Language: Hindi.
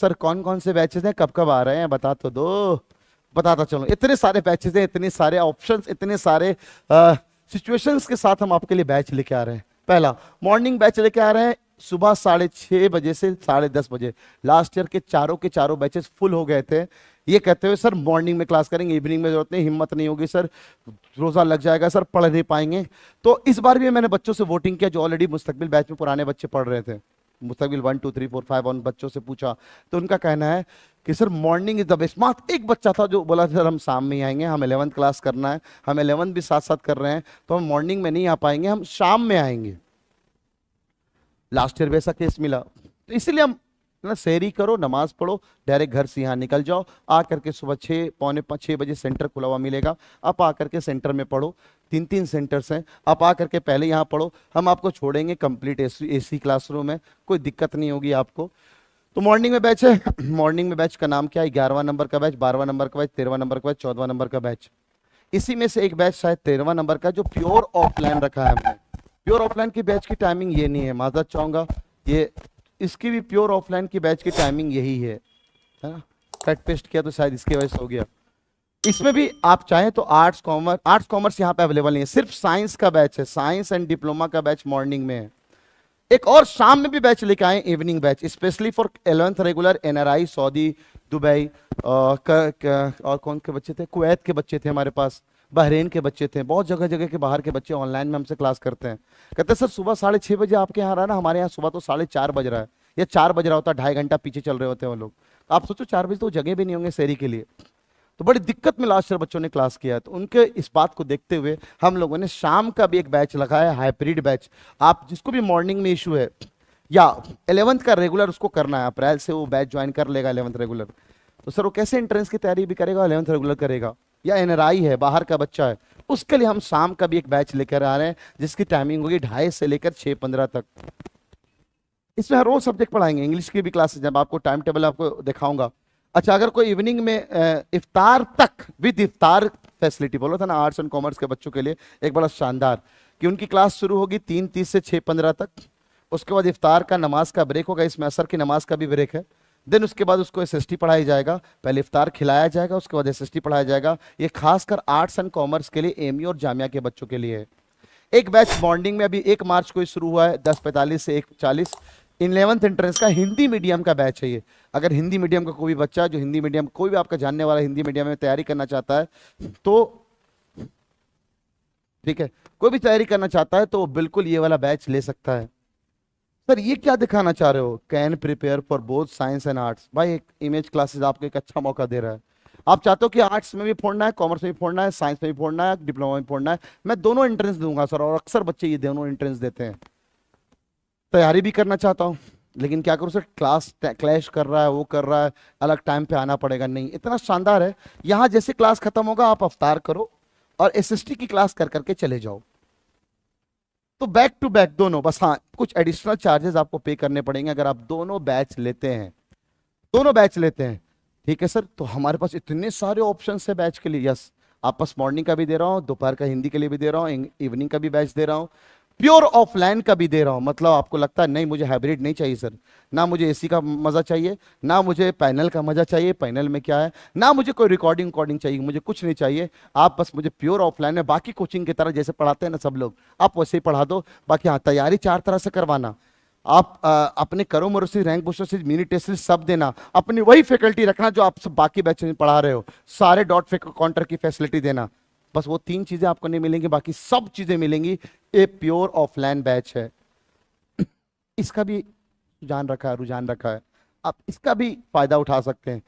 सर कौन कौन से बैचेस हैं, कब कब आ रहे हैं, बता तो दो। बताता चलो, इतने सारे बैचेस हैं, इतने सारे ऑप्शंस, इतने सारे सिचुएशंस के साथ हम आपके लिए बैच लेके आ रहे हैं। पहला मॉर्निंग बैच लेके आ रहे हैं सुबह 6:30 से 10:30 बजे। लास्ट ईयर के चारों बैचेस फुल हो गए थे। ये कहते हुए सर मॉर्निंग में क्लास करेंगे, इवनिंग में जरूरत नहीं, हिम्मत नहीं होगी सर, रोजा लग जाएगा सर, पढ़ नहीं पाएंगे। तो इस बार भी मैंने बच्चों से वोटिंग किया जो ऑलरेडी मुस्तकबिल बैच में पुराने बच्चे पढ़ रहे थे। मुस्तकबिल 1 2 3 4 5 उन बच्चों से पूछा तो उनका कहना है कि sir morning is the best. मात्र एक बच्चा था जो बोला सर हम शाम में ही आएंगे, हम 11th क्लास करना है, हम 11th भी साथ साथ कर रहे हैं, तो हम मॉर्निंग में नहीं आ पाएंगे, हम शाम में आएंगे। लास्ट ईयर वैसा केस मिला, तो इसीलिए हम ना सहरी करो, नमाज पढ़ो, डायरेक्ट घर से यहाँ निकल जाओ, आ करके सुबह 6 बजे सेंटर खुला हुआ मिलेगा, आप आ करके सेंटर में पढ़ो। 3 सेंटर्स हैं, आप आ करके पहले यहाँ पढ़ो, हम आपको छोड़ेंगे कंप्लीट एसी क्लासरूम है, कोई दिक्कत नहीं होगी आपको। तो मॉर्निंग में बैच है। मॉर्निंग में बैच का नाम क्या है? 11वां नंबर का बैच, 12वां नंबर का बैच, 13वां नंबर का बैच, 14वां नंबर का बैच। इसी में से एक बैच शायद 13वां नंबर का जो प्योर ऑफलाइन रखा है हमने। प्योर ऑफलाइन की बैच की टाइमिंग ये नहीं है, माजरत चाहूंगा, ये इसकी भी प्योर ऑफलाइन की बैच की टाइमिंग यही है ना। कट पेस्ट किया तो शायद इसकी वजह से हो गया। इसमें भी आप चाहें तो आर्ट्स कॉमर्स यहाँ पे अवेलेबल नहीं है, सिर्फ साइंस का बैच है, साइंस एंड डिप्लोमा का बैच मॉर्निंग में है। एक और शाम में भी बैच लेके आए, evening batch, specially for 11th regular, NRI, Saudi, Dubai, और कौन के बच्चे थे, कुवैत के बच्चे थे हमारे पास, बहरीन के बच्चे थे, बहुत जगह जगह के बाहर के बच्चे ऑनलाइन में हमसे क्लास करते हैं। कहते हैं सर सुबह 6:30 आपके यहाँ रहा ना, हमारे यहाँ सुबह तो 4:30 बज रहा है, या 4 बज रहा होता है, 2.5 घंटा पीछे चल रहे होते हैं वो लोग। आप सोचो 4 बजे तो जगह भी नहीं होंगे शहरी के लिए। तो बड़ी दिक्कत में लास्ट ईयर बच्चों ने क्लास किया है, तो उनके इस बात को देखते हुए हम लोगों ने शाम का भी एक बैच लगाया है, हाइब्रिड बैच। आप जिसको भी मॉर्निंग में इशू है या 11th का रेगुलर उसको करना है, अप्रैल से वो बैच ज्वाइन कर लेगा 11th रेगुलर, तो सर वो कैसे एंट्रेंस की तैयारी भी करेगा, 11th रेगुलर करेगा, या एनआरआई है, बाहर का बच्चा है, उसके लिए हम शाम का भी एक बैच लेकर आ रहे हैं जिसकी टाइमिंग होगी 2:30 से लेकर 6:15 तक। इसमें हर रोज सब्जेक्ट पढ़ाएंगे, इंग्लिश की भी क्लासेस, जब आपको टाइम टेबल आपको दिखाऊंगा। अच्छा, अगर कोई इवनिंग में इफ्तार तक विद इफ्तार फैसिलिटी, बोला था ना आर्ट्स एंड कॉमर्स के बच्चों के लिए एक बड़ा शानदार, कि उनकी क्लास शुरू होगी 3:30 से 6:15 तक, उसके बाद इफ्तार का नमाज का ब्रेक होगा, इसमें असर की नमाज का भी ब्रेक है। देन उसके बाद उसको एसएसटी पढ़ाई जाएगा, पहले इफ्तार खिलाया जाएगा, उसके बाद एसएसटी पढ़ाया जाएगा। ये खासकर आर्ट्स एंड कॉमर्स के लिए, एमयू और जामिया के बच्चों के लिए है। एक बैच मॉर्निंग में अभी 1 मार्च को ही शुरू हुआ है, 10:45 से 1:40, 11th एंट्रेंस का हिंदी मीडियम का बैच है ये। अगर हिंदी मीडियम का कोई भी बच्चा जो हिंदी मीडियम, कोई भी आपका जानने वाला हिंदी मीडियम में तैयारी करना चाहता है तो ठीक है, कोई भी तैयारी करना चाहता है तो वो बिल्कुल ये वाला बैच ले सकता है। सर ये क्या दिखाना चाह रहे हो, can prepare for both science and arts. भाई एक इमेज क्लासेस आपको एक अच्छा मौका दे रहा है। आप चाहते हो कि आर्ट्स में भी फोड़ना है, कॉमर्स में भी फोड़ना है, साइंस में भी फोड़ना है, डिप्लोमा में फोड़ना है, मैं दोनों एंट्रेंस दूंगा सर, और अक्सर बच्चे ये दोनों एंट्रेंस देते हैं। तैयारी भी करना चाहता हूँ, लेकिन क्या करूँ सर, क्लास क्लैश कर रहा है, वो कर रहा है, अलग टाइम पे आना पड़ेगा। नहीं, इतना शानदार है, यहाँ जैसे क्लास खत्म होगा आप अफ्तार करो और एसएसटी की क्लास कर करके चले जाओ। तो बैक टू बैक दोनों, बस हाँ कुछ एडिशनल चार्जेस आपको पे करने पड़ेंगे अगर आप दोनों बैच लेते हैं, दोनों बैच लेते हैं। ठीक है सर, तो हमारे पास इतने सारे ऑप्शन है बैच के लिए। यस, आप पास मॉर्निंग का भी दे रहा हूँ, दोपहर का हिंदी के लिए भी दे रहा हूँ, इवनिंग का भी बैच दे रहा हूँ, प्योर ऑफलाइन का भी दे रहा हूँ। मतलब आपको लगता है नहीं मुझे हाइब्रिड नहीं चाहिए सर, ना मुझे एसी का मजा चाहिए, ना मुझे पैनल का मजा चाहिए, पैनल में क्या है, ना मुझे कोई रिकॉर्डिंग चाहिए, मुझे कुछ नहीं चाहिए, आप बस मुझे प्योर ऑफलाइन में बाकी कोचिंग की तरह जैसे पढ़ाते हैं ना सब लोग, आप वैसे ही पढ़ा दो। बाकी हाँ, तैयारी 4 तरह से करवाना, आप अपने करो मरोसी, रैंक बूस्टर से, मिनी टेस्ट से सब देना, अपनी वही फैकल्टी रखना जो आप सब बाकी बैच में पढ़ा रहे हो, सारे डॉट काउंटर की फैसिलिटी देना। बस वो 3 चीजें आपको नहीं मिलेंगी, बाकी सब चीजें मिलेंगी। ये प्योर ऑफलाइन बैच है, इसका भी रुझान रखा है, आप इसका भी फायदा उठा सकते हैं।